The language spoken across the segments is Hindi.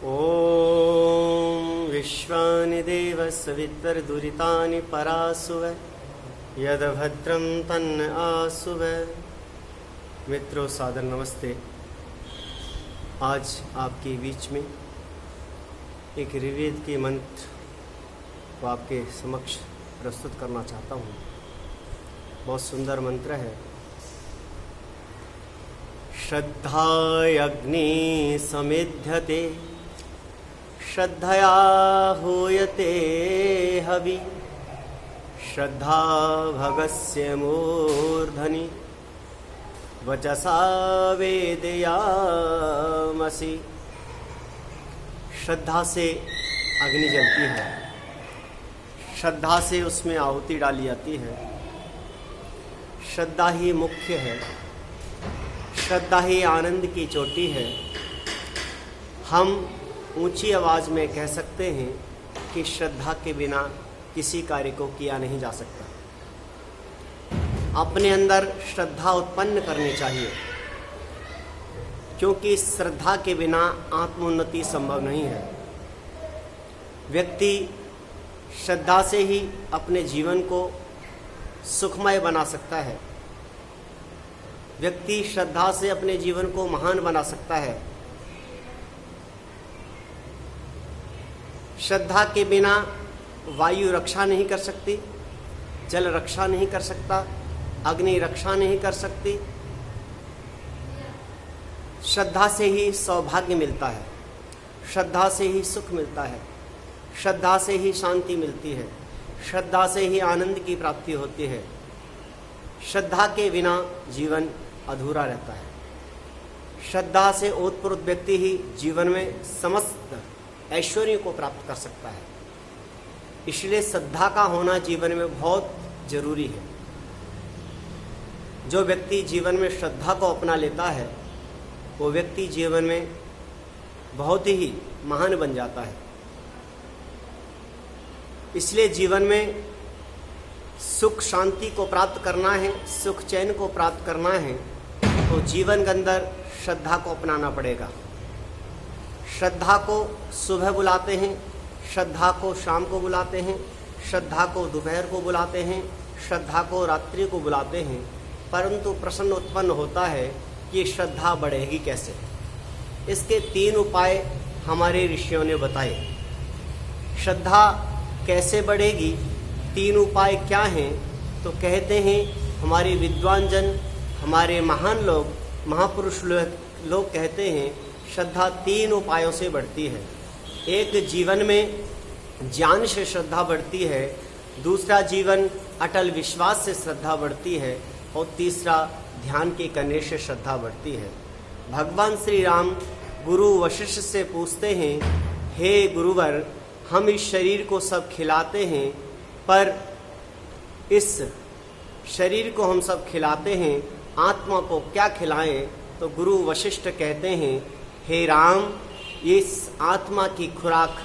ॐ विश्वानि देव सवितर्दुरितानि परासुव यदभद्रं तन्न आसुव। मित्रों सादर नमस्ते। आज आपके बीच में एक ऋग्वेद के मंत्र को आपके समक्ष प्रस्तुत करना चाहता हूँ। बहुत सुंदर मंत्र है। श्रद्धायग्नि समिध्यते श्रद्धया हूयते हवि श्रद्धा भगस्य मूर्धनि वचसा वेदयामसि। श्रद्धा से अग्नि जलती है, श्रद्धा से उसमें आहुति डाली जाती है। श्रद्धा ही मुख्य है, श्रद्धा ही आनंद की चोटी है। हम ऊंची आवाज़ में कह सकते हैं कि श्रद्धा के बिना किसी कार्य को किया नहीं जा सकता। अपने अंदर श्रद्धा उत्पन्न करनी चाहिए, क्योंकि श्रद्धा के बिना आत्मोन्नति संभव नहीं है। व्यक्ति श्रद्धा से ही अपने जीवन को सुखमय बना सकता है। व्यक्ति श्रद्धा से अपने जीवन को महान बना सकता है। श्रद्धा के बिना वायु रक्षा नहीं कर सकती, जल रक्षा नहीं कर सकता, अग्नि रक्षा नहीं कर सकती। श्रद्धा से ही सौभाग्य मिलता है, श्रद्धा से ही सुख मिलता है, श्रद्धा से ही शांति मिलती है, श्रद्धा से ही आनंद की प्राप्ति होती है। श्रद्धा के बिना जीवन अधूरा रहता है। श्रद्धा से ओतप्रोत व्यक्ति ही जीवन में समस्त ऐश्वर्य को प्राप्त कर सकता है। इसलिए श्रद्धा का होना जीवन में बहुत जरूरी है। जो व्यक्ति जीवन में श्रद्धा को अपना लेता है वो व्यक्ति जीवन में बहुत ही महान बन जाता है। इसलिए जीवन में सुख शांति को प्राप्त करना है, सुख चैन को प्राप्त करना है, तो जीवन के अंदर श्रद्धा को अपनाना पड़ेगा। श्रद्धा को सुबह बुलाते हैं, श्रद्धा को शाम को बुलाते हैं, श्रद्धा को दोपहर को बुलाते हैं, श्रद्धा को रात्रि को बुलाते हैं। परंतु प्रश्न उत्पन्न होता है कि श्रद्धा बढ़ेगी कैसे। इसके 3 उपाय हमारे ऋषियों ने बताए। श्रद्धा कैसे बढ़ेगी, 3 उपाय क्या हैं? तो कहते हैं हमारे विद्वान जन, हमारे महान लोग, महापुरुष लोग कहते हैं श्रद्धा 3 उपायों से बढ़ती है। एक जीवन में ज्ञान से श्रद्धा बढ़ती है, दूसरा जीवन अटल विश्वास से श्रद्धा बढ़ती है, और तीसरा ध्यान के करने से श्रद्धा बढ़ती है। भगवान श्री राम गुरु वशिष्ठ से पूछते हैं, हे गुरुवर, हम इस शरीर को सब खिलाते हैं, पर इस शरीर को हम सब खिलाते हैं, आत्मा को क्या खिलाएं? तो गुरु वशिष्ठ कहते हैं, हे राम, इस आत्मा की खुराक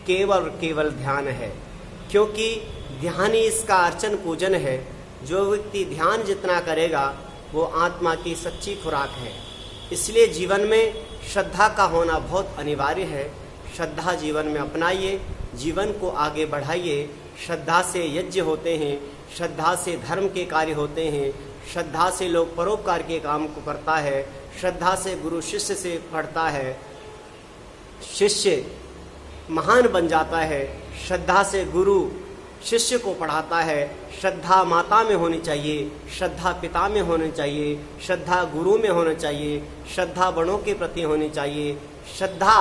केवल ध्यान है, क्योंकि ध्यान ही इसका अर्चन पूजन है। जो व्यक्ति ध्यान जितना करेगा वो आत्मा की सच्ची खुराक है। इसलिए जीवन में श्रद्धा का होना बहुत अनिवार्य है। श्रद्धा जीवन में अपनाइए, जीवन को आगे बढ़ाइए। श्रद्धा से यज्ञ होते हैं, श्रद्धा से धर्म के कार्य होते हैं, श्रद्धा से लोग परोपकार के काम को करता है, श्रद्धा से गुरु शिष्य से पढ़ता है, शिष्य महान बन जाता है, श्रद्धा से गुरु शिष्य को पढ़ाता है। श्रद्धा माता में होनी चाहिए, श्रद्धा पिता में होनी चाहिए, श्रद्धा गुरु में होनी चाहिए, श्रद्धा बड़ों के प्रति होनी चाहिए, श्रद्धा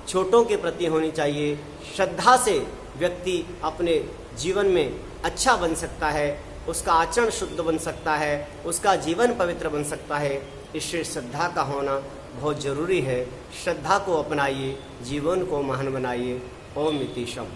छोटों के प्रति होनी चाहिए। श्रद्धा से व्यक्ति अपने जीवन में अच्छा बन सकता है, उसका आचरण शुद्ध बन सकता है, उसका जीवन पवित्र बन सकता है। इससे श्रद्धा का होना बहुत जरूरी है। श्रद्धा को अपनाइए, जीवन को महान बनाइए। ओम इति शम।